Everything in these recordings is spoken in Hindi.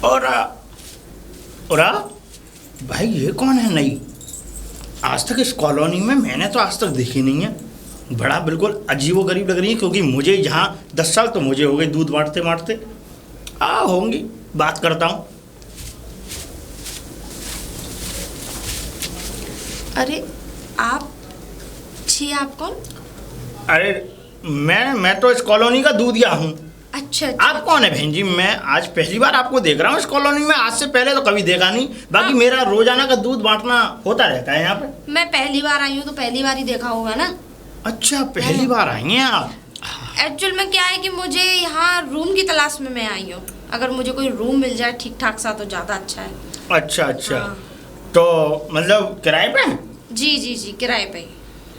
और भाई ये कौन है नई? आज तक इस कॉलोनी में मैंने तो आज तक देखी नहीं है। बड़ा बिल्कुल अजीबोगरीब लग रही है, क्योंकि मुझे यहाँ 10 साल तो मुझे हो गए दूध बांटते बांटते। होंगी, बात करता हूँ। अरे आप जी, आप कौन? अरे मैं तो इस कॉलोनी का दूधिया हूँ। अच्छा। आप कौन है बहन जी? मैं आज पहली बार आपको देख रहा हूँ इस कॉलोनी में। आज से पहले तो कभी देखा नहीं। बाकी मेरा रोजाना का दूध बांटना होता रहता है यहाँ पे। मैं पहली बार आई हूँ तो पहली बार ही देखा होगा ना। अच्छा, पहली बार आई हैं आप? एक्चुअल में क्या है कि मुझे यहाँ रूम की तलाश में मैं आई हूँ। अगर मुझे कोई रूम मिल जाए ठीक ठाक सा तो ज़्यादा अच्छा है। अच्छा अच्छा। हाँ। तो मतलब किराए पे? जी किराए पे।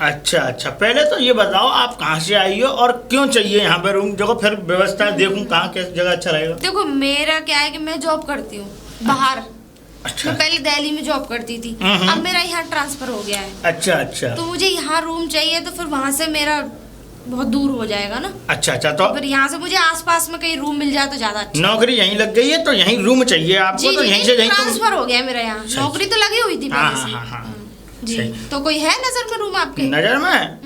अच्छा अच्छा, पहले तो ये बताओ आप कहाँ से आई हो और क्यों चाहिए यहाँ पे रूम? देखो फिर व्यवस्था देखूँ कहाँ किस जगह अच्छा रहेगा। देखो मेरा क्या है कि मैं जॉब करती हूँ बाहर। अच्छा। मैं पहले दिल्ली में जॉब करती थी, अब मेरा यहाँ ट्रांसफर हो गया है। अच्छा अच्छा। तो मुझे यहाँ रूम चाहिए, तो फिर वहाँ से मेरा बहुत दूर हो जाएगा ना। अच्छा अच्छा। तो फिर यहाँ से मुझे आसपास में कहीं रूम मिल जाए तो ज्यादा अच्छा। नौकरी यहीं लग गई है तो यहीं रूम चाहिए आपको? तो यहीं से यहीं ट्रांसफर हो गया मेरा यहाँ। नौकरी तो लगी हुई थी पहले से। हाँ। जी। तो कोई है नजर में रूम आपके? नजर में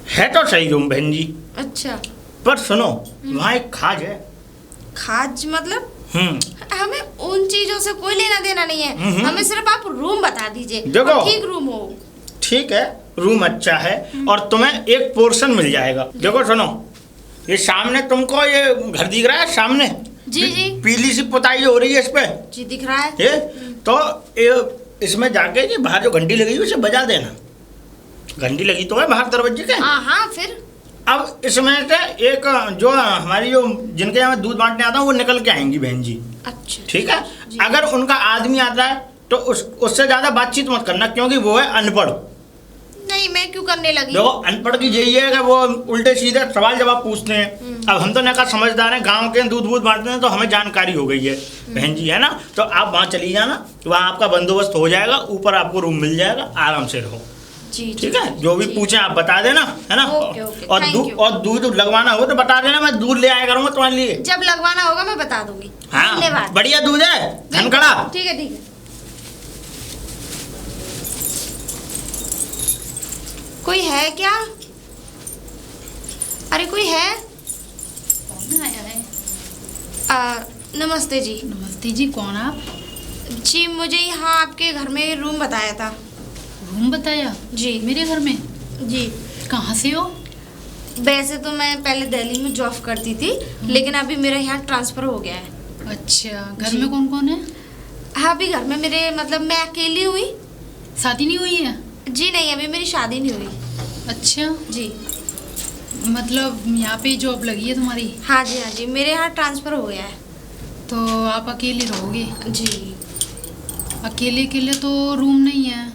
है तो सही रूम बहन जी। अच्छा। पर सुनो, वहाँ एक खाज है। खाज मतलब? हमें उन चीजों से कोई लेना देना नहीं है। हमें सिर्फ आप रूम बता दीजिए। देखो, ठीक रूम हो। ठीक है, रूम अच्छा है और तुम्हें एक पोर्शन मिल जाएगा। देखो सुनो, ये सामने तुमको ये घर दिख रहा है सामने? जी। पीली सी पुताई हो रही है इस पे। जी दिख रहा है। ये तो इसमें जाके जी बाहर जो घंटी लगी हुई उसे बजा देना। घंटी लगी तो है बाहर दरवाजे के। हाँ फिर? अब इसमें से एक जो हमारी जो जिनके यहाँ दूध बांटने आता हूँ वो निकल के आएंगी बहन जी। अच्छा। ठीक है। अगर उनका आदमी आता है तो उससे ज्यादा बातचीत मत करना, क्योंकि वो है अनपढ़। नहीं, मैं क्यों करने लगी? देखो अनपढ़ की यही है कि वो उल्टे सीधे सवाल जवाब पूछते हैं। अब हम तो नका समझदार हैं, गांव के दूध वूध बांटते हैं तो हमें जानकारी हो गई है बहन जी, है ना? तो आप वहाँ चली जाना, वहाँ आपका बंदोबस्त हो जाएगा, ऊपर आपको रूम मिल जाएगा, आराम से रहो। जी ठीक है। जो भी पूछे आप बता देना, है ना? और दूध लगवाना हो तो बता देना, मैं दूध ले आया करूँगा तुम्हारे लिए। जब लगवाना होगा मैं बता दूंगी। हाँ, बढ़िया दूध है, धनखड़ा। ठीक है। कोई है क्या? अरे कोई है? कौन आया है? नमस्ते जी। नमस्ते जी, कौन आप? जी मुझे यहाँ आपके घर में रूम बताया था। रूम बताया? जी। मेरे घर में? जी। कहाँ से हो? वैसे तो मैं पहले दिल्ली में जॉब करती थी, लेकिन अभी मेरा यहाँ ट्रांसफर हो गया है। अच्छा, घर में कौन कौन है? हाँ, अभी घर में मेरे मतलब मैं अकेली हुई। शादी नहीं हुई है? जी नहीं, अभी मेरी शादी नहीं हुई। अच्छा जी। मतलब यहाँ पे जॉब लगी है तुम्हारी? हाँ जी, मेरे यहाँ ट्रांसफर हो गया है। तो आप अकेले रहोगे? जी। अकेले के लिए तो रूम नहीं है।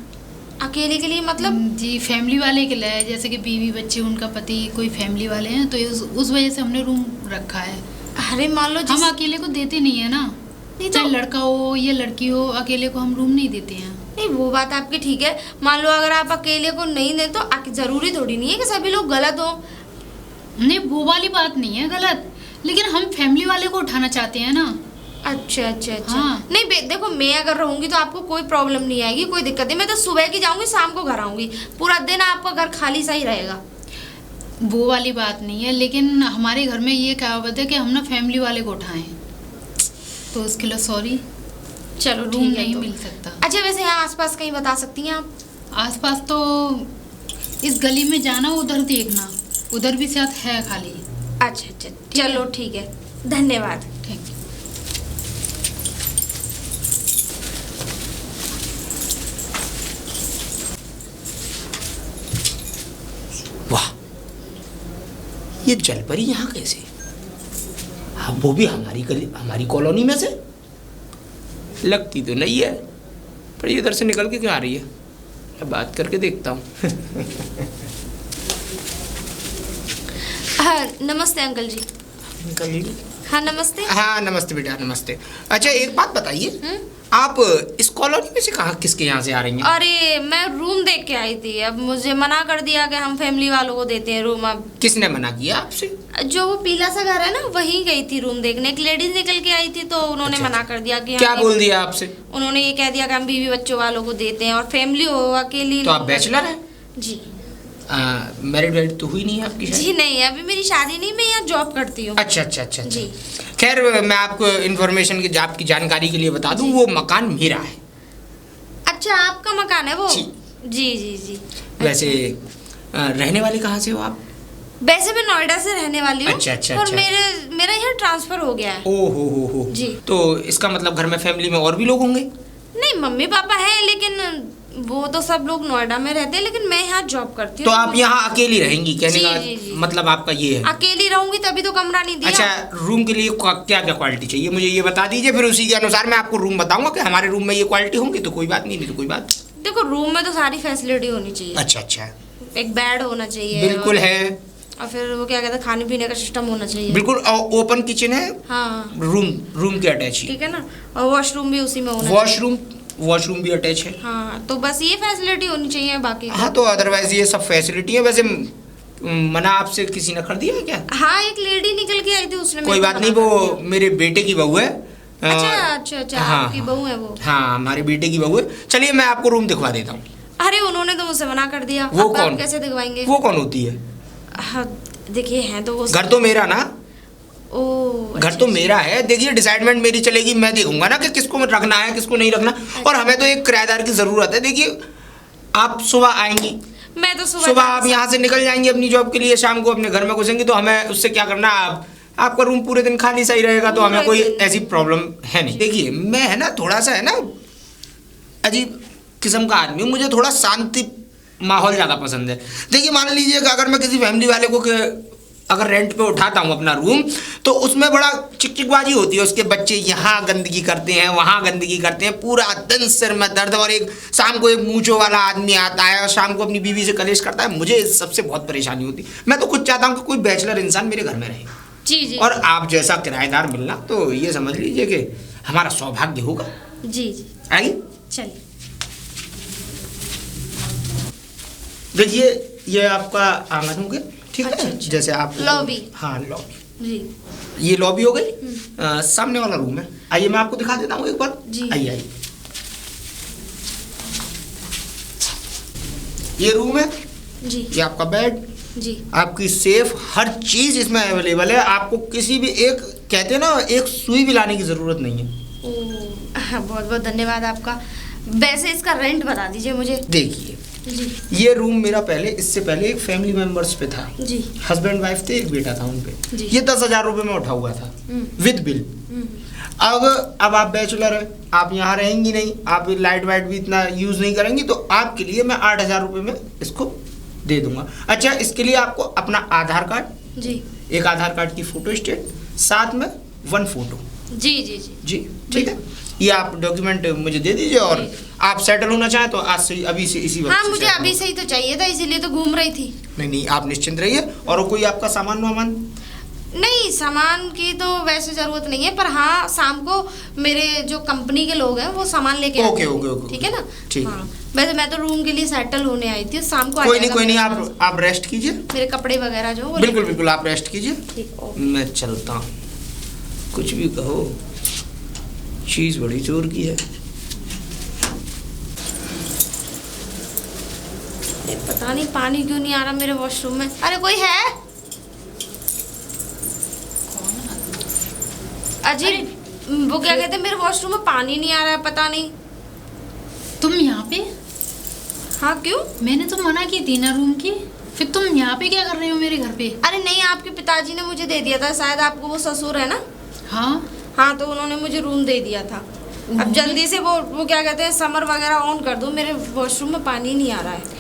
अकेले के लिए मतलब? जी, फैमिली वाले के लिए, जैसे कि बीवी बच्चे, उनका पति, कोई फैमिली वाले हैं, तो उस वजह से हमने रूम रखा है। अरे मान लो हम अकेले को देते नहीं है ना, चाहे लड़का हो या लड़की हो, अकेले को हम रूम नहीं देते हैं। नहीं, वो बात आपकी ठीक है। मान लो अगर आप अकेले को नहीं दें तो जरूरी थोड़ी नहीं है कि सभी लोग गलत हो। नहीं, वो वाली बात नहीं है गलत, लेकिन हम फैमिली वाले को उठाना चाहते हैं ना। अच्छा। हाँ। नहीं देखो, मैं अगर रहूंगी तो आपको कोई प्रॉब्लम नहीं आएगी, कोई दिक्कत नहीं। मैं तो सुबह की जाऊंगी, शाम को घर आऊंगी, पूरा दिन आपका घर खाली सा ही रहेगा। वो वाली बात नहीं है, लेकिन हमारे घर में ये कहावत है कि हम ना फैमिली वाले को उठाएं, तो उसके लिए सॉरी। चलो रूम नहीं मिल सकता। अच्छा, वैसे यहाँ आसपास कहीं बता सकती हैं आप? आसपास तो इस गली में जाना, उधर देखना, उधर भी शायद है खाली। अच्छा, चलो ठीक है, धन्यवाद। Thank you. वाह, ये जलपरी यहाँ कैसे? हाँ, वो भी हमारी कॉलोनी में से लगती तो नहीं है, पर ये इधर से निकल के क्यों आ रही है? मैं बात करके देखता हूँ। नमस्ते अंकल जी। अंकल जी? हाँ नमस्ते। हाँ नमस्ते बेटा, नमस्ते। अच्छा एक बात बताइए, आप इस कॉलोनी में से कहाँ, किसके यहाँ से आ रही हैं? अरे मैं रूम देख के आई थी, अब मुझे मना कर दिया कि हम फैमिली वालों को देते हैं रूम। अब किसने मना किया आपसे? जो वो पीला सा घर है ना, वहीं गई थी रूम देखने। एक लेडीज निकल के आई थी तो उन्होंने अच्छा। मना कर दिया कि क्या हम बोल दिया आपसे? उन्होंने ये कह दिया कि हम बीवी बच्चों वालों को देते हैं और फैमिली हो अकेली। तो आप बैचलर हैं? जी। मैरिड वैरिड तो हुई नहीं है आपकी? जी नहीं, अभी मेरी शादी नहीं, मैं यहाँ जॉब करती हूँ। अच्छा अच्छा अच्छा जी। खैर मैं आपको इन्फॉर्मेशन की, आपकी जानकारी के लिए बता दूं, वो मकान मेरा है। अच्छा आपका मकान है वो? जी। जी जी जी। वैसे रहने वाले कहाँ से हो आप? वैसे मैं नोएडा से रहने वाली हूँ। अच्छा, अच्छा, और अच्छा। मेरा यहाँ ट्रांसफर हो गया है। ओ हो जी। तो इसका मतलब घर में फैमिली में और भी लोग होंगे? नहीं, मम्मी पापा हैं, लेकिन वो तो सब लोग नोएडा में रहते हैं, लेकिन मैं यहाँ जॉब करती हूँ। तो आप यहाँ अकेली रहेंगी, कहने जी, का जी, जी। मतलब आपका ये है? अकेली रहूंगी तभी तो कमरा नहीं दिया। अच्छा, रूम के लिए क्या क्या क्वालिटी चाहिए मुझे ये बता दीजिए, फिर उसी के अनुसार मैं आपको रूम बताऊंगा कि हमारे रूम में ये क्वालिटी होंगी तो कोई बात नहीं तो कोई बात। देखो, रूम में तो सारी फैसिलिटी होनी चाहिए। अच्छा अच्छा, एक बेड होना चाहिए। बिल्कुल है। और फिर वो क्या कहते हैं, खाने पीने का सिस्टम होना चाहिए। बिल्कुल ओपन किचन है। हाँ। रूम के अटैच ही। ठीक है ना, और वॉशरूम भी उसी में होना वॉशरूम भी अटैच है। हाँ, तो बस ये फैसिलिटी होनी चाहिए, बाकी हाँ तो अदरवाइज ये सब फैसिलिटी है। वैसे मना आपसे किसी ने कर दिया है क्या? हाँ, एक लेडी निकल के आई थी, उसने कोई बात नहीं, वो मेरे बेटे की बहू है। अच्छा अच्छा अच्छा, हाँ, आपकी बहू है वो? हाँ हमारे बेटे की बहू है। चलिए मैं आपको रूम दिखवा देता हूँ। अरे उन्होंने तो मुझसे मना कर दिया। वो अब कौन? आप कैसे दिखवाएंगे? वो कौन होती है? हाँ, देखिए हैं तो वो। घर तो मेरा ना। ओ, घर तो मेरा है। देखिए डिसाइडमेंट मेरी चलेगी, मैं देखूंगा ना कि किसको रखना है किसको नहीं रखना। और हमें तो एक किराएदार की जरूरत है। देखिए आप सुबह आएंगी, मैं तो सुबह आप यहाँ से निकल जाएंगी अपनी जॉब के लिए, शाम को अपने घर में घुसेंगी, तो हमें उससे क्या करना, आपका रूम पूरे दिन खाली सही रहेगा, तो हमें कोई ऐसी प्रॉब्लम है नहीं। देखिए मैं है ना थोड़ा सा है ना अजीब किस्म का आदमी हूँ, मुझे थोड़ा शांति माहौल ज़्यादा पसंद है। देखिए मान लीजिए कि अगर मैं किसी फैमिली वाले को अगर रेंट पे उठाता हूँ अपना रूम, तो उसमें बड़ा चिकचिकबाजी होती है। उसके बच्चे यहाँ गंदगी करते हैं, वहाँ गंदगी करते हैं, पूरा दिन सिर में दर्द। और एक शाम को एक मूंछों वाला आदमी आता है और शाम को अपनी बीवी से कलेश करता है। मुझे इस सबसे बहुत परेशानी होती है। मैं तो खुद चाहता हूँ कि कोई बैचलर इंसान मेरे घर में रहे। जी जी। और आप जैसा किराएदार मिलना तो ये समझ लीजिए कि हमारा सौभाग्य होगा। जी जी, आइए चलिए। देखिए ये आपका आंगन हो गया, ठीक है। अच्छा, अच्छा। जैसे आप लॉबी। हाँ लॉबी, जी ये लॉबी हो गई। सामने वाला रूम है, आइए मैं आपको दिखा देता हूँ एक बार। जी। आइए आइए, ये रूम है, जी ये आपका बेड, जी। आपकी सेफ, हर चीज इसमें अवेलेबल है। आपको किसी भी एक कहते हैं ना एक सुई भी लाने की जरूरत नहीं है। बहुत बहुत धन्यवाद आपका। वैसे इसका रेंट बता दीजिए मुझे। देखिए जी ये रूम मेरा पहले, इससे पहले एक फैमिली मेंबर्स पे था। जी हस्बैंड वाइफ थे, एक बेटा था उन पे। जी। ये 10,000 रुपये में उठा हुआ था विद बिल। अब आप बैचलर है, आप यहाँ रहेंगी नहीं, आप लाइट वाइट भी इतना यूज नहीं करेंगी, तो आपके लिए मैं 8,000 रुपये में इसको दे दूंगा। अच्छा, इसके लिए आपको अपना आधार कार्ड, जी एक आधार कार्ड की फोटो स्टेट, साथ में 1 फोटो। जी जी जी जी ठीक है, ये आप डॉक्यूमेंट मुझे दे दीजिए। और जी। आप सेटल होना चाहें तो आज से अभी से इसी वक्त हाँ, से मुझे settle अभी हो। से ही तो चाहिए था, इसीलिए तो घूम रही थी। नहीं आप निश्चिंत रहिए। और कोई आपका सामान वामान? नहीं, सामान की तो वैसे जरूरत नहीं है, पर हाँ शाम को मेरे जो कंपनी के लोग हैं वो सामान लेके आते हैं। ओके, ठीक है ना? ठीक। हाँ, वैसे मैं तो रूम के लिए सेटल होने आई थी, शाम को आ कोई जाएगा नहीं मेरा आप रेस्ट कीजिए। मेरे कपड़े वगैरह जो वो बिल्कुल बिल्कुल आप रेस्ट कीजिए, ठीक, ओके। मैं चलता हूँ। कुछ भी कहो, चीज बड़ी जोर की है। पता नहीं पानी क्यों नहीं आ रहा मेरे वॉशरूम में। अरे कोई है? अजीब, वो क्या कहते हैं, मेरे वॉशरूम में पानी नहीं आ रहा है, पता नहीं। तुम यहाँ पे? हाँ क्यों? मैंने तो मना की थी ना रूम की, फिर तुम यहाँ पे क्या कर रहे हो मेरे घर पे? अरे नहीं, आपके पिताजी ने मुझे दे दिया था, शायद आपको वो ससुर है ना? हाँ तो उन्होंने मुझे रूम दे दिया था। अब जल्दी से वो क्या कहते हैं समर वगैरह ऑन कर दो, मेरे वॉशरूम में पानी नहीं आ रहा है।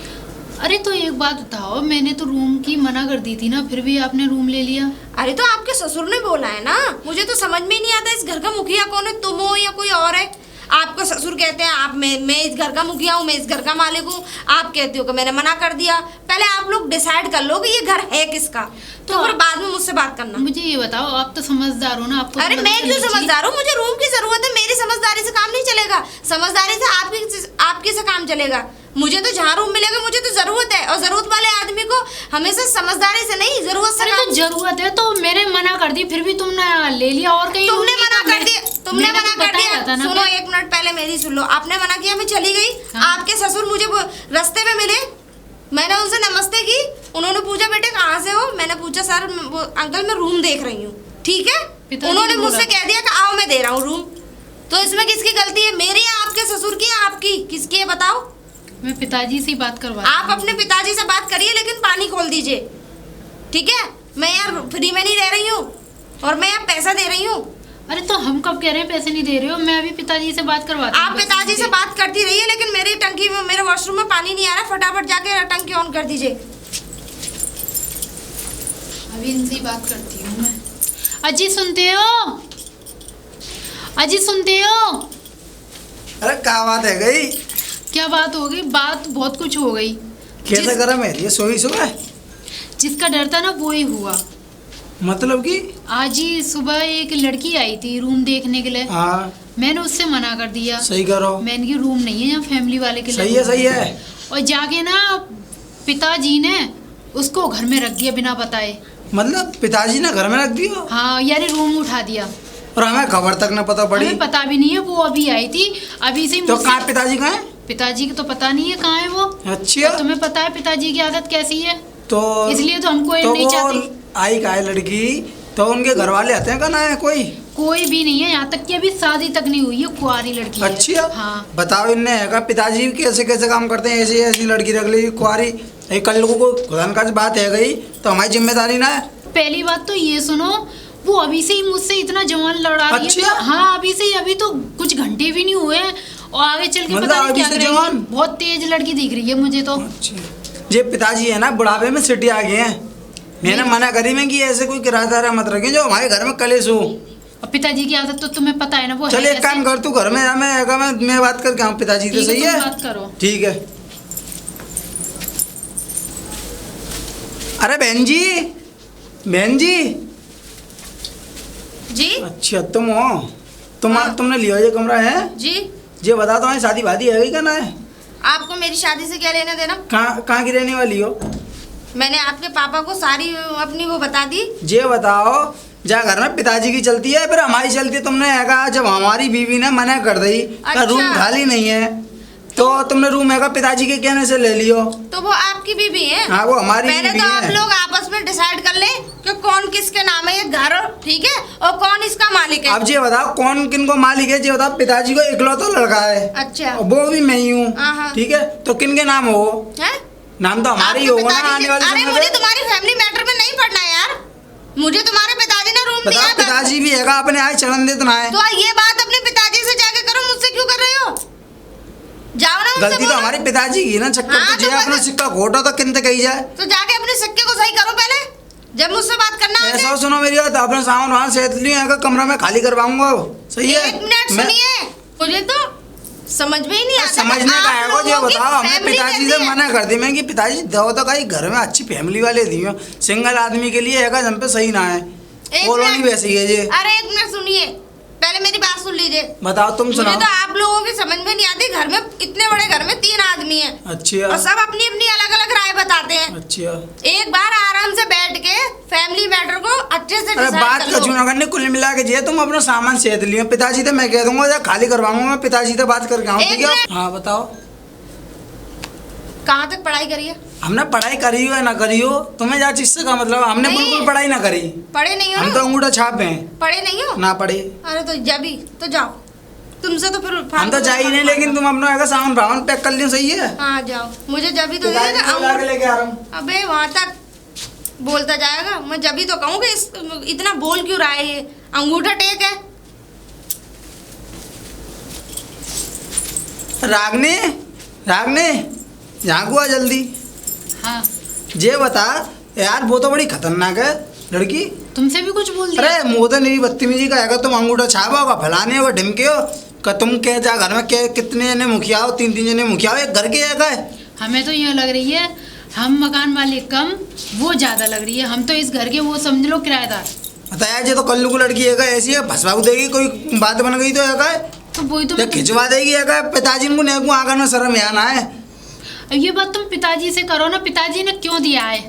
अरे तो एक बात बताओ, मैंने तो रूम की मना कर दी थी ना, फिर भी आपने रूम ले लिया। अरे तो आपके ससुर ने बोला है ना, मुझे तो समझ में ही नहीं आता इस घर का मुखिया कौन है, तुम हो या कोई और है। आपको ससुर कहते हैं आप मैं इस घर का मुखिया हूँ, मैं इस घर का मालिक हूँ, आप कहते हो कि मैंने मना कर दिया। पहले आप लोग डिसाइड कर लो कि ये घर है किसका, तो फिर बाद में मुझसे बात करना। मुझे ये बताओ, आप तो समझदार हो ना, आपको अरे मैं क्यों समझदार हूँ, मुझे रूम की जरूरत है, मेरी समझदारी से काम नहीं चलेगा, समझदारी से आपकी से काम चलेगा। मुझे तो जहाँ रूम मिलेगा मुझे तो जरूरत है, और जरूरत वाले आदमी को हमेशा समझदारी से नहीं, जरूरत से तो जरूरत है, तो मैंने मना कर दी, फिर भी तुमने ले लिया। और कहीं तुमने मना कर दिया, तुमने मना कर दिया। सुनो फिर? 1 मिनट पहले मेरी सुन लो, आपने मना किया, मैं चली गई। हाँ। आपके ससुर मुझे रास्ते में मिले, मैंने उनसे नमस्ते की, उन्होंने पूछा बेटे कहाँ से हो, मैंने पूछा सर अंकल मैं रूम देख रही हूँ, ठीक है। उन्होंने मुझसे कह दिया कि आओ मैं दे रहा हूँ रूम, तो इसमें किसकी गलती है, मेरी या आपके ससुर की या आपकी, किसकी है बताओ। मैं पिताजी से ही बात करवा। आप अपने पिताजी से बात करिए, लेकिन पानी खोल दीजिए, ठीक है। मैं यार फ्री में नहीं रह रही हूँ, और मैं यहाँ पैसा दे रही हूँ। अरे तो हम कब कह रहे हैं पैसे नहीं दे रहे हो, मैं अभी पिताजी से बात करवाती हूँ। आप पिताजी से बात करती रहिए, लेकिन मेरी टंकी में, मेरे वॉशरूम में पानी नहीं आ रहा, फटाफट जाके टंकी ऑन कर दीजिए। अभी इनसे बात करती हूँ मैं। अजी सुनते हो, अजी सुनते हो? अरे क्या बात है गई? क्या बात हो गई? बात बहुत कुछ हो गई। कैसे करा मेरी ये सोई सुबह? जिसका डर था ना वो ही हुआ। मतलब कि आज ही सुबह एक लड़की आई थी रूम देखने के लिए। हाँ मैंने उससे मना कर दिया। सही करो। मैंने कहा रूम नहीं है यहाँ, फैमिली वाले के लिए। सही है सही है। और जाके ना पिताजी ने उसको घर में रख दिया बिना बताए। मतलब पिताजी ने घर में रख दिया? हाँ यानी रूम उठा दिया, और हमें खबर तक न पता पड़ी। हमें पता भी नहीं है, वो अभी आई थी, अभी से तो मुझसे- कहाँ पिताजी कहाँ है? पिताजी को तो पता नहीं है कहाँ है वो। अच्छा और तुम्हें पता है पिताजी की आदत कैसी है, तो इसलिए तो हमको तो नहीं वो चाहती। आई का है लड़की, तो उनके घर वाले आते हैं कहना है कोई? कोई भी नहीं है, यहाँ तक कि अभी शादी तक नहीं हुई है, कुंवारी लड़की है। अच्छा हाँ। बताओ इनने है पिताजी कैसे कैसे काम करते हैं, ऐसी ऐसी लड़की रख ली कुआरी। कल लोगों को खुदा का बात है गई तो हमारी जिम्मेदारी ना है। पहली बात तो ये सुनो, वो अभी से ही मुझसे इतना जवान लड़ा रही है। अच्छा? तो हाँ अभी से ही, अभी तो कुछ घंटे भी नहीं हुए हैं, और आगे चल के मतलब पता नहीं अभी क्या से करेंगी। जवान? बहुत तेज लड़की दिख रही है मुझे तो। अच्छा ये पिताजी है ना बुढ़ापे में सिटी आ गए हैं। मैंने मना करी मैं कि ऐसे कोई किराएदार मत रखें जो हमारे घर में कलेश हो। और पिताजी की आदत तो तुम्हें पता है ना, वो चल है एक काम कर, तू घर में जा, मैं बात करके आऊँ पिताजी से। सही है, बात करो। ठीक है। अरे बहन जी, बहन जी। जी अच्छा तुम हो? हाँ। तुमने लिया ये कमरा है? जी, ये बता दो शादी वादी है क्या ना है? आपको मेरी शादी से क्या लेना देना? कहाँ की रहने वाली हो? मैंने आपके पापा को सारी अपनी वो बता दी। ये बताओ जा घर में पिताजी की चलती है फिर हमारी चलती है? तुमने कहा जब हमारी बीवी ने मना कर दी अच्छा। रूम खाली नहीं है तो तुमने रूम है पिताजी के कहने से ले लियो। तो वो आपकी बीवी है। हाँ वो हमारी पहले बीवी तो आप है। लोग आपस में डिसाइड कर ले कि कौन किसके नाम है ये घर, ठीक है, और कौन इसका मालिक है। अब ये बताओ कौन किन को मालिक है? ये बताओ पिताजी को इकलौता लड़का है। अच्छा। और वो भी मैं ही हूँ, हाँ। ठीक है, तो किन के नाम हो? हैं? नाम तो हमारे ही आपके होगा ना पिताजी आने के- वाले अरे समय मुझे में। तुम्हारी फैमिली मैटर में नहीं पढ़ना है यार, मुझे तुम्हारे पिताजी ने रूम दिया बताओ था। पिताजी भी है अपने आए चलन देते ना है। तो ये बात अपने पिताजी से जाके करो, मुझसे क्यों कर रहे हो? जाओ ना उनसे गलती तो बोलो। हमारे पिताजी की ना, चक्कर हाँ, तो जे तो अपना बता- सिक्का घोटो तो किनते कही जाए। तो जाके अपने सिक्के को सही करो पहले, जब मुझसे बात करना है। ऐसा सुनो मेरी बात, अपना सामान वहाँ से लिया कमरा में खाली करवाऊंगा। सही है? 1 मिनट मैं- सुनिए, मुझे तो समझ में ही नहीं आता। समझने का है वो, ये बताओ हमने फैमिली पिताजी से मना कर दी मैं कि पिताजी दो तो कहीं घर में अच्छी फैमिली वाले दियो, सिंगल आदमी के लिए है हम पे सही ना है। कॉलोनी वैसी है ये। अरे 1 मिनट सुनिए, पहले मेरी बात सुन लीजिए। बताओ तुम मुझे सुनाओ। तो आप लोगों की समझ में नहीं आती, घर में इतने बड़े घर में 3 आदमी हैं अच्छा और सब अपनी अपनी अलग अलग राय बताते हैं। अच्छा। एक बार आराम से बैठ के फैमिली मैटर को अच्छे से अरे डिसाइड बात कर का लो। चुना करने कुल मिला के जे तुम अपना सामान सेहत लियो, पिताजी तो मैं कह दूंगा या खाली करवाऊंगा मैं, पिताजी से बात करके आऊँ, एक ठीक है? मिनट। हाँ बताओ। कहाँ तक पढ़ाई करी है? हमने पढ़ाई करी हो या ना करी हो तुम्हें जा चीज से का मतलब, हमने नहीं। बिल्कुल पढ़ाई ना करी। पढ़े नहीं हो हम ना? तो अंगूठा छाप हैं, पढ़े नहीं हो ना पढ़े। अरे तो जब ही तो जाओ, तुमसे तो फिर हम तो जा ही नहीं, लेकिन तुम अपना है सामान भावन पैक कर लियो। सही है? हाँ जाओ, मुझे जब ही तो पिताजी देगा को ला के लेके आ रहा हूँ। अबे वहां तक बोलता जाएगा, मैं जब ही तो कहूँ कि इतना बोल क्यों रहा है, ये अंगूठा टेक है। रागने रागने यहाँ को आ जल्दी। हाँ ये बता यार, वो तो बड़ी खतरनाक है लड़की। तुमसे भी कुछ बोल दिया? अरे मुँह तो नहीं बदतमीजी का है, तुम अंगूठा छापा होगा, फलाने होगा, ढिमके हो, तुम क्या जा घर में क्या कितने जने मुखिया हो? 3 जने मुखिया हो, एक घर के एक है। हमें तो यूँ लग रही है हम मकान वाले कम, वो ज्यादा लग रही है। हम तो इस घर के वो समझ लो किराएदार। बताया जी तो कल्लू को लड़की एक है, ऐसी है भसवा देगी, कोई बात बन गई तो एक है तो वही तो या खिंचवा देगी एक है। पिताजी को नेकू आंगन में शर्म आना है। ये बात तुम पिताजी से करो ना, पिताजी ने क्यों दिया है?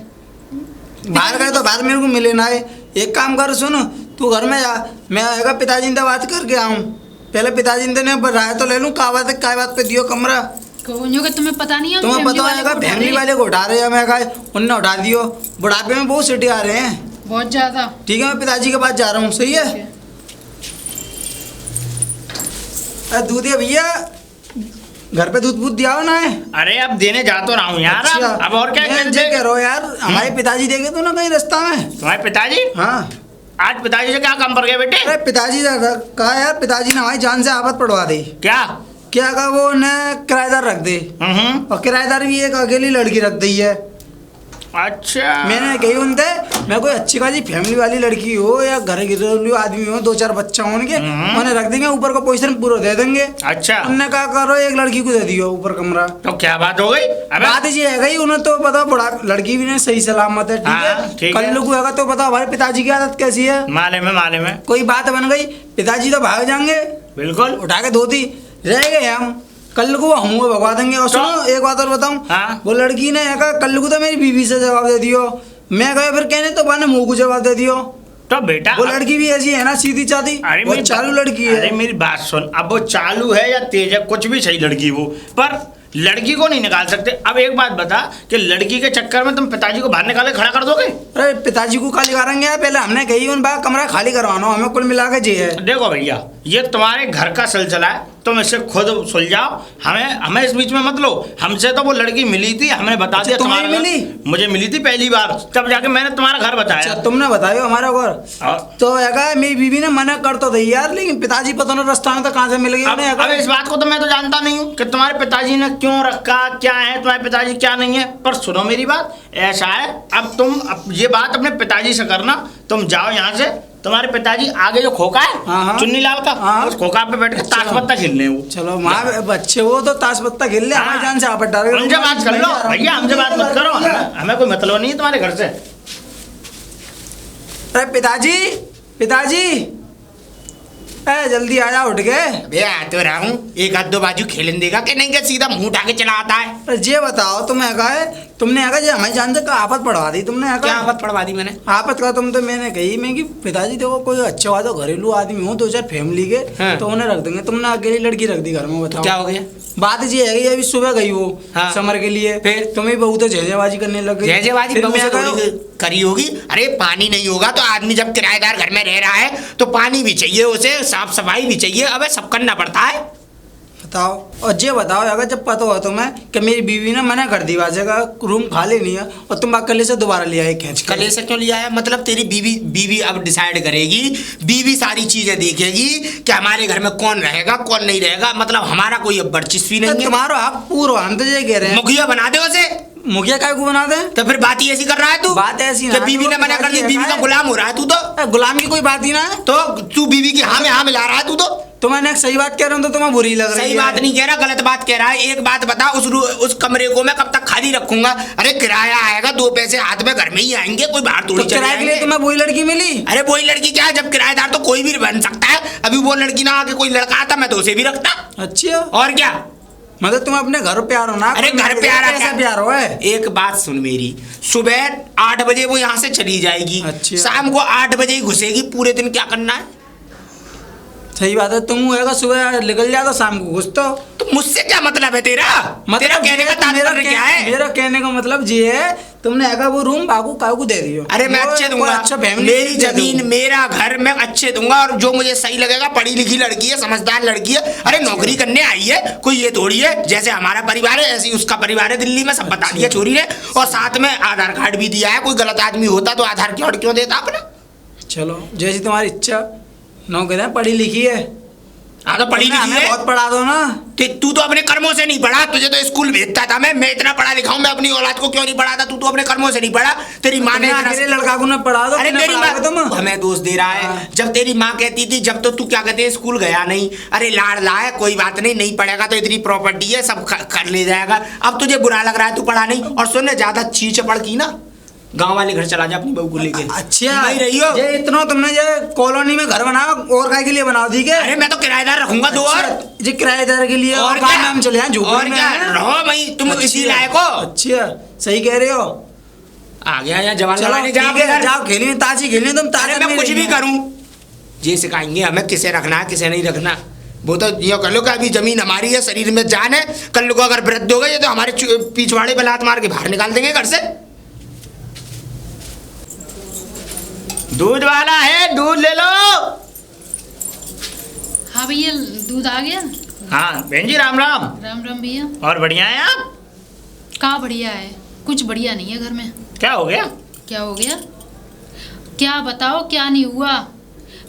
बाहर गए तो बाहर मेरे को मिले ना है। एक काम कर, सुन तू घर में जा, मैं आएगा पिताजी से बात करके आऊँ। पहले पिताजी ने राय तो ले लूँ, क्या बात पे दियो कमरा। कि तुम्हें पता नहीं है? तुम्हें पता होगा फैमिली वाले को उठा रहे हैं, मैं कहा उनने उठा दियो। बुढ़ापे में बहुत सिटी आ रहे हैं, बहुत ज्यादा। ठीक है मैं पिताजी के पास जा रहा हूँ, सही है? अरे दूध है भैया, घर पे दूध दिया हो ना है? अरे अब देने जा तो रहा हूँ यार। अच्छा, अब और क्या मैं कहते कह रहा हूँ यार, हमारे पिताजी देखे तो ना कहीं रास्ता में। तुम्हारे पिताजी? हाँ। आज पिताजी से क्या काम पड़ गया बेटे? अरे पिताजी कहा यार, पिताजी ने हमारी जान से आफत पड़वा दी। क्या क्या कहा? वो ने किराएदार रख दे, और किराएदार भी एक अकेली लड़की रख दी है। अच्छा। मैंने कही उनसे, मैं कोई अच्छी खासी फैमिली वाली लड़की हो या घर घरेलू आदमी हो, 2-4 बच्चा हो उनके, उन्हें रख देंगे, ऊपर का पोजीशन पूरा दे देंगे। अच्छा। उन्होंने कहा करो एक लड़की को दे दियो ऊपर कमरा। तो क्या बात हो गई? बात ये है गई, उन्हें तो पता बड़ा लड़की भी नहीं सही सलामत है, ठीक है? कल लोग होगा तो पता हमारे पिताजी की आदत कैसी है। माले में कोई बात बन गई, पिताजी तो भाग जाएंगे, बिल्कुल उठा के धोती रह गए हम। कल को हम भगवा देंगे। और सुनो एक बात और बताऊं, हाँ? वो लड़की ने कहा कल को तो मेरी बीवी से जवाब दे दियो। मैं कहा फिर कहने तो बाने मुंह को जवाब दे दियो। तो बेटा वो लड़की भी ऐसी है ना, सीधी चादी, वो चालू लड़की है। अरे मेरी बात सुन, अब वो चालू है या तेज है, कुछ भी सही लड़की वो, पर लड़की को नहीं निकाल सकते। अब एक बात बता कि लड़की के चक्कर में तुम पिताजी को बाहर निकाले खड़ा कर दोगे? अरे पिताजी को खाली करेंगे, पहले हमने कही उन बार कमरा खाली करवाना, हमें कुल मिला के जी है। देखो भैया, ये तुम्हारे घर का सिलसिला है, तुम इससे खुद सुलझाओ, हमें इस बीच में मत लो। हमसे तो वो लड़की मिली थी, हमने बता दिया। तुम्हें मिली? मुझे मिली थी पहली बार, तब जाके मैंने तुम्हारा घर बताया। तुमने बताया हमारा घर तो मेरी बीवी ने मना कर तो दी यार, लेकिन पिताजी पता नहीं रास्ता में तो कहाँ से मिल गया। अब इस बात को तो मैं तो जानता नहीं हूँ कि तुम्हारे पिताजी ने क्यों रखा, क्या है तुम्हारे पिताजी क्या नहीं है, पर सुनो मेरी बात, ऐसा है अब ये बात अपने पिताजी से करना। तुम जाओ यहाँ से, तुम्हारे पिताजी आगे जो खोखा है चुन्नी लाल का, उस खोखा पे बैठ के ताश पत्ता खेलने वो। चलो माँ बच्चे वो तो ताश पत्ता खेल ले, हमारी जान से आपट डाल। हमसे बात कर लो भैया, हमसे बात मत करो, हमें कोई मतलब नहीं है तुम्हारे घर से। अरे पिताजी जल्दी आ जा, उठ गए। भैया आ तो रहा हूँ, एक आध दो बाजू खेलन देगा कि नहीं, क्या सीधा मुंह उठा के चला आता है? अरे ये बताओ तुम्हें तुमने हमारी जान से आफत पढ़वा दी तुमने। क्या आफत पढ़वा दी मैंने? आफत का तुम तो मैंने कही मैं कि पिताजी देखो कोई अच्छा हुआ तो घरेलू आदमी हो, 2-4 फैमिली के, तो उन्हें रख देंगे। तुमने अकेली लड़की रख दी घर में, बताओ क्या हो गया? बात ये है कि अभी सुबह गई वो समर के लिए, फिर तुम्हें बहू तो झेझेबाजी करने लग गई। झेझेबाजी करी होगी? अरे पानी नहीं होगा तो आदमी जब किराएदार घर में रह रहा है तो पानी भी चाहिए, उसे साफ सफाई भी चाहिए, अबे सब करना पड़ता है। बताओ। और ये बताओ अगर जब पता हुआ तुम्हें कि मेरी बीवी ने मना कर दी बाजे का रूम खाली नहीं है, और तुम कल से दोबारा ले आए खींच के। कल से क्यों लिया है? मतलब तेरी बीवी अब डिसाइड करेगी, बीवी सारी चीजें देखेगी कि हमारे घर में कौन रहेगा कौन नहीं रहेगा, मतलब हमारा कोई अब वर्चस्वी नहीं है। तुम्हारा हक पूरा, हम तो ये कह रहे हैं मुखिया बना दे उसे। मुखिया काय को बना दे? तो फिर बात ही ऐसी कर रहा है तू? बात ऐसी ना, बीवी ने मना कर दी, बीवी का गुलाम हो रहा है तू तो। गुलाम की कोई बात ही ना है, तो तू बीवी की हाँ में हाँ मिला रहा है तू तो। तुम्हें एक सही बात कह रहा हूँ तो तुम्हें बुरी लग रही है। सही बात नहीं कह रहा, गलत बात कह रहा है। एक बात बता, उस कमरे को मैं कब तक खाली रखूंगा? अरे किराया आएगा, 2 पैसे हाथ में घर में ही आएंगे, कोई बाहर थोड़ी चले किराए के लिए तुम्हें वही लड़की मिली? अरे वही लड़की क्या है, जब किराएदार तो कोई भी बन सकता है। अभी वो लड़की ना आके कोई लड़का आता मैं तो उसे भी रखता। अच्छा, और क्या? मतलब तुम अपने घर प्यार हो ना? अरे घर प्यार कैसा प्यार हो है? एक बात सुन मेरी, सुबह 8 बजे वो यहाँ से चली जाएगी, अच्छा। शाम को 8 बजे ही घुसेगी, पूरे दिन क्या करना है? सही बात है, तुम होगा सुबह निकल जाता शाम को घुस तो मुझसे क्या मतलब है तेरा? तेरा कहने का तात्पर्य क्या है? मेरा कहने का मतलब ये है तुमने आगा वो रूम बाबू काकू दे दियो। अरे मैं अच्छे दूंगा, अच्छा मेरी जमीन मेरा घर मैं अच्छे दूंगा, और जो मुझे सही लगेगा, पढ़ी लिखी लड़की है, समझदार लड़की है, अरे नौकरी करने आई है, कोई ये थोड़ी है जैसे हमारा परिवार है ऐसे ही उसका परिवार है दिल्ली में, सब बता दिया छोरी ने, और साथ में आधार कार्ड भी दिया है। कोई गलत आदमी होता तो आधार कार्ड क्यों देता अपना? चलो जैसी तुम्हारी इच्छा, नौकरी पढ़ी लिखी है। हाँ तो पढ़ी लिखी हमें है। बहुत पढ़ा दो ना। तू तो अपने कर्मों से नहीं पढ़ा, तुझे तो स्कूल भेजता था मैं इतना पढ़ा लिखा हूं, मैं अपनी औलाद को क्यों नहीं पढ़ाता? तू तो अपने कर्मों से नहीं पढ़ा, तेरी माँ ने मेरे लड़का को ना पढ़ा दो। अरे कितना तेरी पढ़ाओगे तुम? माँ हमें दोष दे रहा है। जब तेरी माँ कहती थी, जब तो तू क्या कहते हैं स्कूल गया नहीं, अरे लाडला है कोई बात नहीं, नहीं पढ़ेगा तो इतनी प्रॉपर्टी है सब कर ले जाएगा। अब तुझे बुरा लग रहा है तू पढ़ा नहीं। और सुन, ज्यादा चीच पढ़ की ना, गांव वाले घर चला जा अपनी बहू को लेके। अच्छा नहीं रही हो। ये इतना तुमने ये कॉलोनी में घर बनाओ और काय के लिए बनाओ, ठीक है? अरे मैं तो किराएदार रखूंगा दो और। जी किराएदार के लिए और क्या क्या? नाम चले हैं झूठ और क्या रहो भाई, तुम इसी लायक हो। अच्छा सही कह रहे हो। आ गया यहाँ जवान चलो लगाने, ठीक है, जाओ खेलिए ताशी खेलिए तुम। अरे ताकत मैं कुछ भी नहीं करूं, ये सिखाएंगे हमें किसे रखना है किसे नहीं रखना। वो तो ये कह लो कि अभी जमीन हमारी है, शरीर में जान है, कल को अगर वृद्ध हो गए तो हमारे पिछवाड़े पे लात मार के बाहर निकाल देंगे घर से। दूध वाला है, दूध ले लो। हाँ भैया दूध आ गया। हाँ बहन जी राम राम। राम राम भैया। और बढ़िया है आप? कहाँ बढ़िया है, कुछ बढ़िया नहीं है घर में। क्या हो गया? क्या हो गया? क्या बताओ, क्या नहीं हुआ?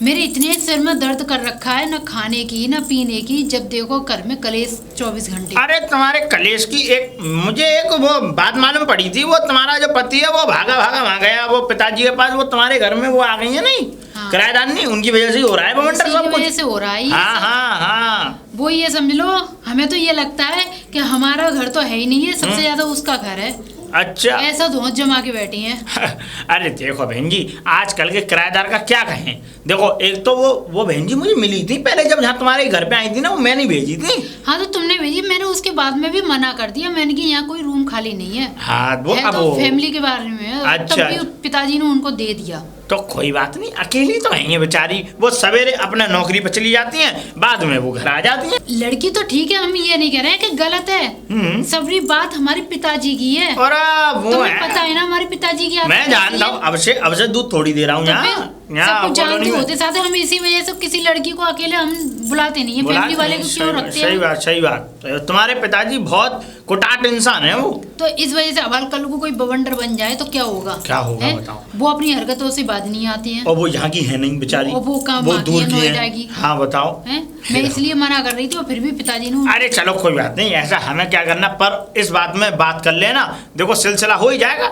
मेरे इतने सिर में दर्द कर रखा है, ना खाने की ना पीने की, जब देखो घर में कलेश 24 घंटे। अरे तुम्हारे कलेश की मुझे एक वो बात मालूम पड़ी थी। वो तुम्हारा जो पति है वो भागा भागा वहाँ गया वो पिताजी के पास, वो तुम्हारे घर में वो आ गई है नहीं हाँ। किराएदार नहीं, उनकी वजह से ही हो रहा है बवंडर इसी सब की कुछ। वजह से हो रहा है ये हाँ सब। हाँ हाँ। वो ये समझ लो, हमें तो ये लगता है कि हमारा घर तो है ही नहीं है, सबसे ज्यादा उसका घर है। अच्छा ऐसा धोंच जमा के बैठी हैं। अरे देखो बहन जी, आजकल के किराएदार का क्या कहें। देखो एक तो वो बहन जी मुझे मिली थी पहले, जब जहाँ तुम्हारे घर पे आई थी ना, वो मैंने भेजी थी। हाँ तो तुमने भेजी, मैंने उसके बाद में भी मना कर दिया, मैंने कि यहाँ कोई रूम खाली नहीं है। हाँ वो है अब तो वो फैमिली के बारे में है। अच्छा, तब भी पिताजी ने उनको दे दिया। तो कोई बात नहीं, अकेली तो है बेचारी, वो सवेरे अपना नौकरी पर चली जाती हैं, बाद में वो घर आ जाती हैं। लड़की तो ठीक है, हम ये नहीं कह रहे हैं कि गलत है। सबरी बात हमारी पिताजी की है। और वो तुम्हें है, पता है ना हमारे पिताजी की आदत मैं कैसी जानता है। हूँ, अब से दूध थोड़ी दे रहा हूँ तो यहाँ फिर सब यहाँ कुछ कॉलोनी जानते में। होते साथ हम इसी वजह से किसी लड़की को अकेले हम बुलाते नहीं है, फैमिली वाले को क्यों रखते सही हैं। बात सही बात। तो तुम्हारे पिताजी बहुत कुटाट इंसान है वो। तो इस वजह से अब कल को कोई बवंडर बन जाए तो क्या होगा? क्या होगा हैं? बताओ। वो अपनी हरकतों से बाज नहीं आती हैं। और वो यहाँ की है नहीं बेचारी, और वो कहाँ वो बाकी दूर है, की नोएडा है। की। हाँ बताओ। हैं? मैं इसलिए मना कर रही थी और फिर भी पिताजी ने अरे चलो कोई बात नहीं, ऐसा हमें क्या करना, पर इस बात में बात कर लेना, देखो सिलसिला हो ही जाएगा।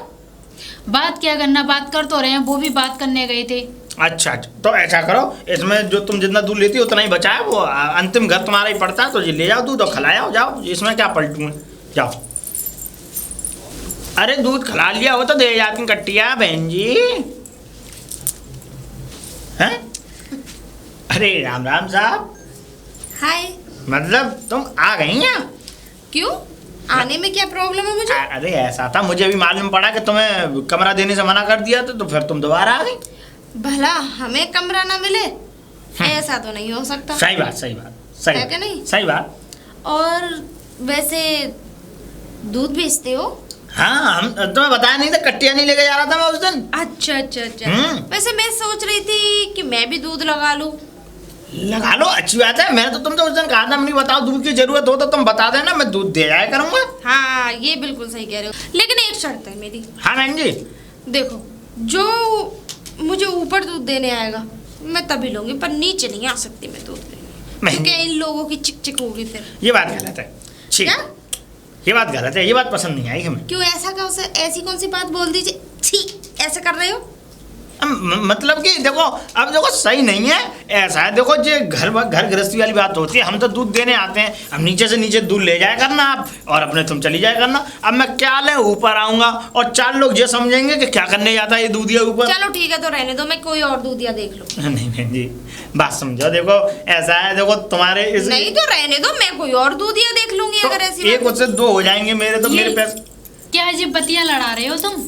बात क्या करना, बात कर तो रहे हैं, वो भी बात करने गए थे। अच्छा तो ऐसा करो, इसमें जो तुम जितना दूध लेती हो उतना ही बचा है, वो अंतिम घर तुम्हारा ही पड़ता है, तो ये ले जाओ दूध और खिलाओ जाओ, इसमें क्या पलटूं, जाओ। अरे दूध खिला लिया हो तो दे जाती कट्टिया बहन जी। हैं? अरे राम राम साहब, हाय। मतलब तुम आ गई हैं? क्यों? आने में क्या प्रॉब्लम है मुझे? अरे ऐसा था, मुझे भी मालूम पड़ा कि तुम्हें कमरा देने से मना कर दिया था, तो फिर तुम दोबारा आ गई। भला हमें कमरा ना मिले, ऐसा तो नहीं हो सकता। सही बात सही बात सही है बात, कि नहीं? सही बात। और वैसे दूध बेचते हो? हाँ हम तुम्हें बताया नहीं था, कट्टिया नहीं लेके जा रहा था मैं उस दिन। अच्छा अच्छा अच्छा। वैसे मैं सोच रही थी कि मैं भी दूध लगा लूं। लगा लो, अच्छी बात है। मैं तो तुमसे उस दिन कहा था, मैंने बताओ दूध की जरूरत हो तो तुम बता देना, मैं दूध दे जाया करूंगा। हाँ ये बिल्कुल सही कह रहे हो, लेकिन एक शर्त है मेरी। हाँ बहन जी। देखो, जो मुझे ऊपर दूध देने आएगा मैं तभी लूंगी, पर नीचे नहीं आ सकती मैं दूध लेने, क्योंकि इन लोगों की चिक चिक होगी फिर। ये बात गलत है। ठीक, क्या? ये बात गलत है, ये बात पसंद नहीं आई हमें। क्यों? ऐसी कौन सी बात बोल दीजिए, छी ऐसा कर रहे हो? मतलब कि देखो, अब देखो सही नहीं है ऐसा है। देखो ये घर गृहस्थी वाली बात होती है, हम तो दूध देने आते हैं, अब नीचे से नीचे दूध ले जाया करना आप, और अपने तुम चली जाया करना। अब मैं क्या ले ऊपर आऊंगा और चार लोग ये समझेंगे कि क्या करने जाता है ये दूधिया ऊपर। चलो ठीक है, तो रहने दो, मैं कोई और दूधिया देख लूं। नहीं बहन जी, बात समझो, देखो ऐसा है, देखो तुम्हारे इस नहीं तो रहने दो, मैं कोई और दूधिया देख लूंगी। तो अगर ऐसी एक उससे दो हो जाएंगे मेरे, तो मेरे पैसे। क्या जी बतियां लड़ा रहे हो तुम?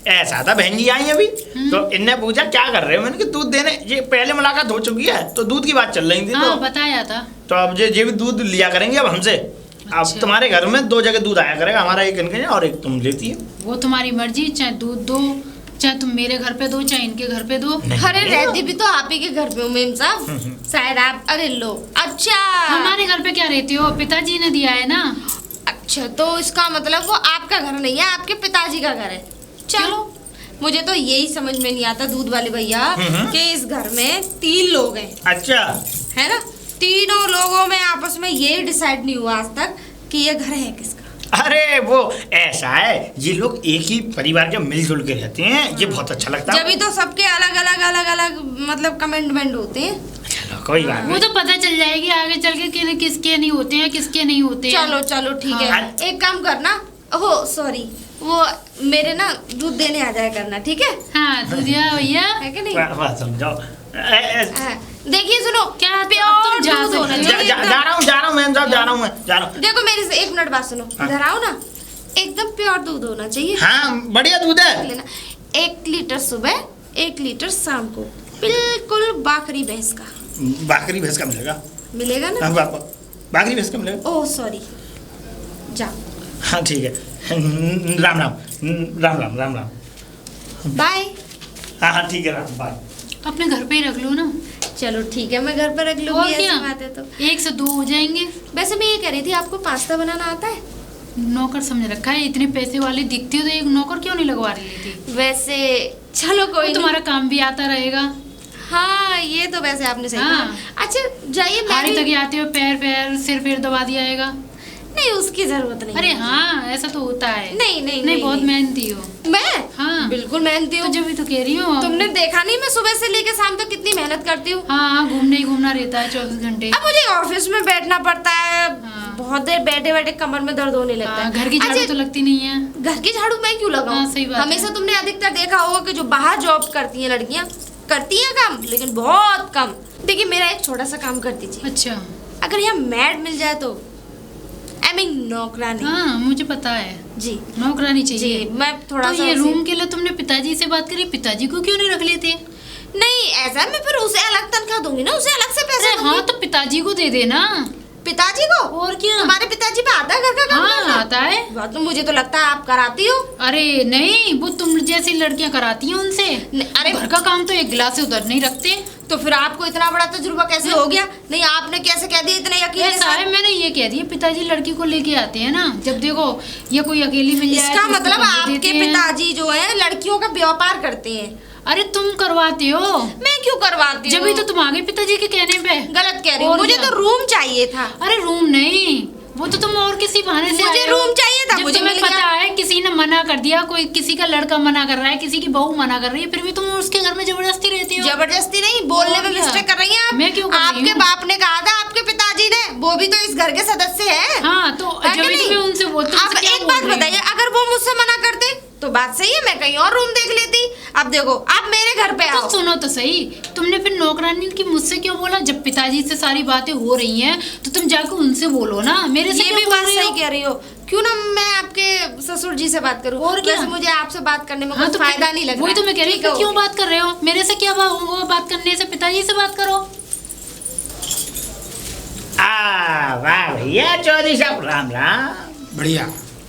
ऐसा था, बहन जी आई अभी तो इनने पूछा क्या कर रहे हो, मैंने कि दूध देने, ये पहले मुलाकात हो चुकी है तो दूध की बात चल रही थी। हाँ बताया था। तो अब ये भी दूध लिया करेंगे अब हमसे। अब अच्छा। तुम्हारे घर में दो जगह दूध आया करेगा, हमारा एक इनके और एक तुम लेती है। वो तुम्हारी मर्जी, चाहे दूध दो, चाहे तुम मेरे घर पे दो, चाहे इनके घर पे दो। अरे रहती भी तो आप ही के घर पे हूँ मेम साहब, शायद आप। अरे लो, अच्छा हमारे घर पे क्या रहती हो? पिताजी ने दिया है ना। अच्छा, तो इसका मतलब वो आपका घर नहीं है, आपके पिताजी का घर है। चलो, मुझे तो यही समझ में नहीं आता दूध वाले भैया कि इस घर में 3 लोग हैं, अच्छा है ना? तीनों लोगों में आपस में ये डिसाइड नहीं हुआ आज तक कि ये घर है किसका। अरे वो ऐसा है, ये लोग एक ही परिवार के मिलजुल के रहते हैं, ये बहुत अच्छा लगता है। जब भी तो सबके अलग अलग अलग अलग मतलब कमेंटमेंट होते हैं। चलो कोई बात वो नहीं। तो पता चल जाएगी आगे चल के कि किसके नहीं होते हैं किसके नहीं होते हैं। चलो चलो ठीक है, हाँ। एक काम करना, हो सॉरी, वो मेरे ना दूध देने आ जाया करना, ठीक है? हाँ दूधिया भैया। है कि नहीं? बात समझाओ। हाँ, देखिए सुनो, क्या प्योर तुम जा दूध होना सकते हो? चाहिए जा एकदम। रहा हूँ मैं साहब, जा रहा हूँ मैं, जा रहा हूँ। देखो मेरे से एक मिनट बात सुनो, हाँ। इधर आओ ना, एकदम प्योर दूध होना चाहिए। हाँ बढ़िया दूध है। लेना 1 लीटर सुबह 1 लीटर शाम को, बिल्कुल बाकरी भैंस का बाकरी भैंस का मिलेगा? मिलेगा ना? हाँ, बाकरी भैंस का मिलेगा। ओह सॉरी, जाओ, हाँ ठीक है। राम राम राम राम राम राम। बाय। हाँ हाँ ठीक है, राम बाय। अपने घर पे ही रख लो ना। चलो ठीक है, मैं घर पर रख और लूंगी, क्या, ऐसी बात है तो। 1 से 2 हो जाएंगे। वैसे मैं ये कह रही थी, आपको पास्ता बनाना आता है? नौकर समझ रखा है, इतने पैसे वाली दिखती हो तो एक नौकर क्यों नहीं लगवा रही थी? वैसे चलो कोई नहीं। तुम्हारा काम भी आता रहेगा। हाँ ये तो वैसे आपने सही हाँ। कहा। अच्छा जाइए, मैं हारी भी- तक आते हो पैर सिर दबा दिया जाएगा। नहीं उसकी जरूरत नहीं अरे है। हाँ ऐसा तो होता है। नहीं, बहुत नहीं। मेहनती हो। मैं हाँ। बिल्कुल मेहनती तो हूँ। जब भी तो कह रही हूँ। तुमने देखा नहीं मैं सुबह से लेकर शाम तक कितनी मेहनत करती हूँ। हाँ घूमने ही घूमना रहता है 24 घंटे। अब मुझे ऑफिस में बैठना पड़ता है, हाँ। बहुत देर बैठे बैठे कमर में दर्द होने लगता हाँ, है। घर की झाड़ू अच्छा, तो लगती नहीं है। घर की झाड़ू मैं क्यों लगाऊं? हाँ, सही बात है। हमेशा तुमने अधिकतर देखा होगा कि जो बाहर जॉब करती हैं लड़कियां, करती हैं काम लेकिन बहुत कम। देखिए मेरा एक छोटा सा काम कर दीजिए, अच्छा अगर यहाँ मैड मिल जाए तो, आई मीन नौकरानी। हाँ मुझे पता है, जी नौकरानी जी, चाहिए। मैं थोड़ा तो सा ये ऐसे- रूम के लिए तुमने पिताजी से बात करी, पिताजी को क्यों नहीं रख लेते? नहीं ऐसा मैं फिर उसे अलग तनख्वाह दूंगी ना, उसे अलग से पैसे अरे हाँ तो पिताजी को दे देना। पिताजी को? और क्या, तुम्हारे पिताजी पे आता है घर का काम हाँ करना? आता है। वह तो मुझे तो लगता है आप कराती हो। अरे नहीं वो तुम जैसी लड़कियां कराती हैं उनसे। अरे घर का काम तो एक गिलास से उधर नहीं रखते। तो फिर आपको इतना बड़ा तजुर्बा कैसे हो गया? नहीं आपने कैसे कह दिया इतने यकीन के ऐसा साथ? है मैंने ये कह दिया पिताजी लड़की को लेके आते हैं ना, जब देखो ये कोई अकेली मिल जाए इसका तो उसको मतलब कर आपके देते हैं। पिताजी जो है लड़कियों का व्यापार करते हैं। अरे तुम करवाते हो, मैं क्यों करवाती हूँ? जब भी तो तुम आ गए पिताजी के कहने पे। गलत कह रही हूँ, और मुझे क्या? तो रूम चाहिए था। अरे रूम नहीं, वो तो तुम और किसी बहाने से मुझे आए हो। रूम चाहिए था, जब मुझे तुम्हें मिल गया। पता है किसी ने मना कर दिया, कोई किसी का लड़का मना कर रहा है, किसी की बहू मना कर रही है, फिर भी तुम उसके घर में जबरदस्ती रहती हो। जबरदस्ती नहीं, बोलने और में क्या? मिस्टेक कर रही हैं आप। मैं क्यों कर रही आपके हूँ? बाप ने कहा था, आपके पिताजी ने, वो भी तो इस घर के सदस्य हैं। हाँ तो है जब कि भी नहीं? तुम्हें उनसे बोलते अब एक बात बताइए, अगर वो मुझसे मना करते तो बात सही है, मैं कहीं और रूम देख लेती। अब देखो आप मेरे घर पे आओ। तो सुनो तो सही, तुमने फिर नौकरानी की मुझसे क्यों बोला? जब पिताजी से सारी बातें हो रही हैं तो तुम जाकर उनसे बोलो ना, मेरे से ये क्यों भी बोल बात रही सही हो? कह रही हो। क्यों ना मैं आपके ससुर जी से बात करूं? और क्या? वैसे मुझे आपसे बात करने में हाँ कोई तो फायदा नहीं लग रहा। वही तो मैं कह रही हूँ, ठीक है, क्यों ओके। बात कर रहे हो? मेरे से क्या वो बात करने से पिताजी से बात करो। वाह भैया चौधरी साहब, राम राम बढ़िया।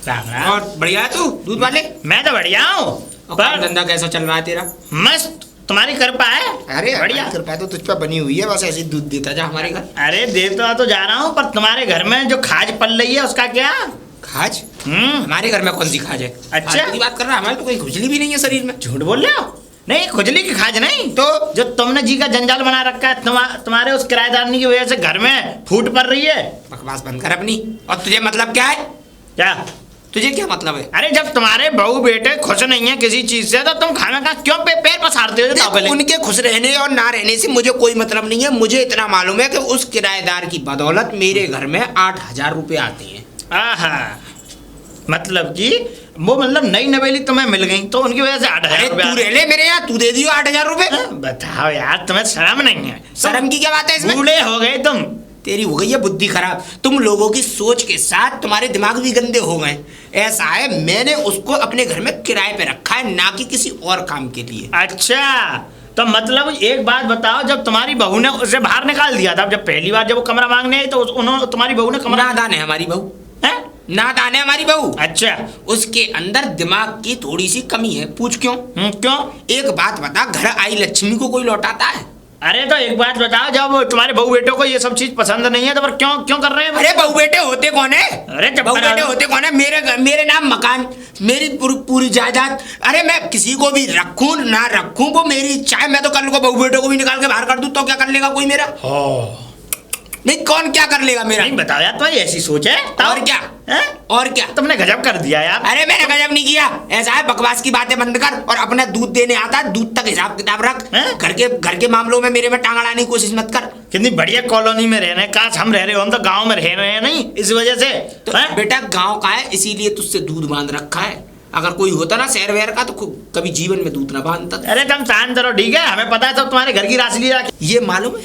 राम राम। और बढ़िया है तू दूध वाले? मैं तो बढ़िया हूँ, और काम पर धंधा कैसा चल रहा है तेरा? मस्त, तुम्हारी कृपा है। अरे बढ़िया। हमारी कृपा तो तुझ पर बनी हुई है, बस ऐसे ही दूध देता जा हमारे घर। अरे देता तो जा रहा हूँ, पर तुम्हारे घर में जो खाज पल रही है उसका क्या? खाज? हमारे घर में कौन सी खाज है? अच्छा। फालतू की बात कर रहा है, हमारे तो कोई खुजली भी नहीं है शरीर में। झूठ बोल रहे हो? नहीं खुजली की खाज नहीं, तो जो तुमने जी का जंजाल बना रखा है, तुम्हारे उस किराएदारनी की वजह से घर में फूट पड़ रही है। बकवास बंद कर अपनी। और तुझे मतलब क्या है? क्या? तुझे क्या मतलब है? अरे जब तुम्हारे बहू बेटे खुश नहीं है किसी चीज से तो तुम खाना का क्यों पैर पसारते हो? देख, उनके खुश रहने और ना रहने से मुझे कोई मतलब नहीं है। मुझे इतना मालूम है कि उस किराएदार की बदौलत मेरे घर में 8,000 रुपए आते हैं। आहा, मतलब कि वो मतलब नई नवेली तुम्हें मिल गई तो उनकी वजह से 8,000 अरे तू रह ले मेरे यहाँ, तू दे दियो 8,000 रुपए। बताओ यार, तुम्हें शर्म नहीं है? शर्म की क्या बात है इसमें? बूढ़े हो गए तुम। तेरी हो गई है बुद्धि खराब। तुम लोगों की सोच के साथ तुम्हारे दिमाग भी गंदे हो गए। ऐसा है, मैंने उसको अपने घर में किराए पे रखा है, ना कि किसी और काम के लिए। अच्छा, तो मतलब एक बात बताओ, जब तुम्हारी बहू ने उसे बाहर निकाल दिया था, जब पहली बार जब वो कमरा मांगने आई तो उन्होंने तुम्हारी बहू ने कमरा नादान है हमारी बहू, है? नादान है हमारी बहू। अच्छा, उसके अंदर दिमाग की थोड़ी सी कमी है। पूछ क्यों? क्यों? एक बात बता, घर आई लक्ष्मी को कोई लौटाता है? अरे तो एक बात बताओ, जब तुम्हारे बहू बेटों को ये सब चीज पसंद नहीं है तो फिर क्यों क्यों कर रहे हैं? अरे बहू बेटे होते कौन है? अरे जब बहू बेटे होते कौन है? मेरे नाम मकान, मेरी पूरी जायदाद। अरे मैं किसी को भी रखूं ना रखूं वो मेरी इच्छा है। मैं तो कल को बहू बेटों को भी निकाल के बाहर कर दूं तो क्या कर लेगा कोई मेरा? नहीं कौन क्या कर लेगा मेरा? नहीं बताओ यार, तुम्हारी ऐसी सोच है? और क्या? हैं? और क्या? तुमने गजब कर दिया यार। अरे मैंने गजब नहीं किया, ऐसा है बकवास की बातें बंद कर और अपना दूध देने आता है, दूध तक हिसाब किताब रख। हैं? घर के मामलों में मेरे में टांग अड़ाने की कोशिश मत कर। कितनी बढ़िया कॉलोनी में रह रहे हैं, काश हम रह रहे हो, हम तो गांव में रह रहे हैं नहीं इस वजह से। तो हैं? बेटा गांव का है इसीलिए तुझसे दूध बांध रखा है, अगर कोई होता ना शहर वहर का तो कभी जीवन में दूध ना बांधता। अरे तुम शांत रहो, ठीक है? हमें पता है सब तुम्हारे घर की राशि ये मालूम है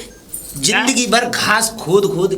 जिंदगी भर घास खोद खोद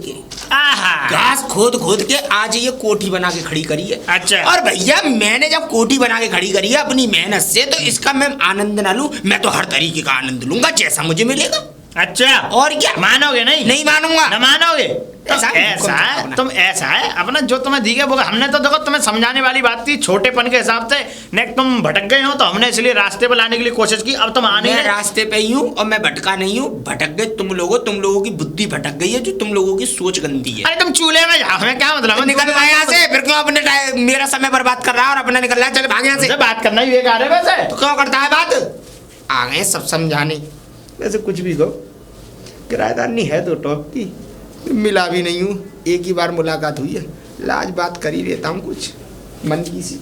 के आज ये कोठी बना के खड़ी करी है। अच्छा। और भैया मैंने जब कोठी बना के खड़ी करी है अपनी मेहनत से, तो इसका मैं आनंद ना लूं? मैं तो हर तरीके का आनंद लूंगा जैसा मुझे मिलेगा। अच्छा, और क्या? मानोगे नहीं? नहीं मानूंगा। न मानोगे? तो ऐसा ऐसा है, तुम ऐसा है अपना जो तुम्हें दी गया वो हमने तो देखो तुम्हें समझाने वाली बात थी छोटेपन के हिसाब से। नेक्स्ट तुम भटक गए हो तो हमने इसलिए रास्ते पे लाने के लिए कोशिश की, अब तुम आने मैं रास्ते पे ही हूँ और मैं भटका नहीं हूँ। भटक गए तुम लोगों की बुद्धि भटक गई है, जो तुम लोगों की सोच गंदी है। अरे तुम चूल्हे में जाओ, हमें क्या मतलब? निकल रहा है यहाँ से, फिर क्यों अपने मेरा समय बर्बाद कर रहा है और अपना निकल रहा है? चल भाग यहाँ से। बात करना ही बेकार है वैसे। तो क्यों करता है बात? आ गए सब समझाने। वैसे कुछ भी कहो, किराएदार नहीं है तो टॉप की, मिला भी नहीं हूँ, एक ही बार मुलाकात हुई है, लाज बात कर ही लेता हूँ कुछ मन की सी।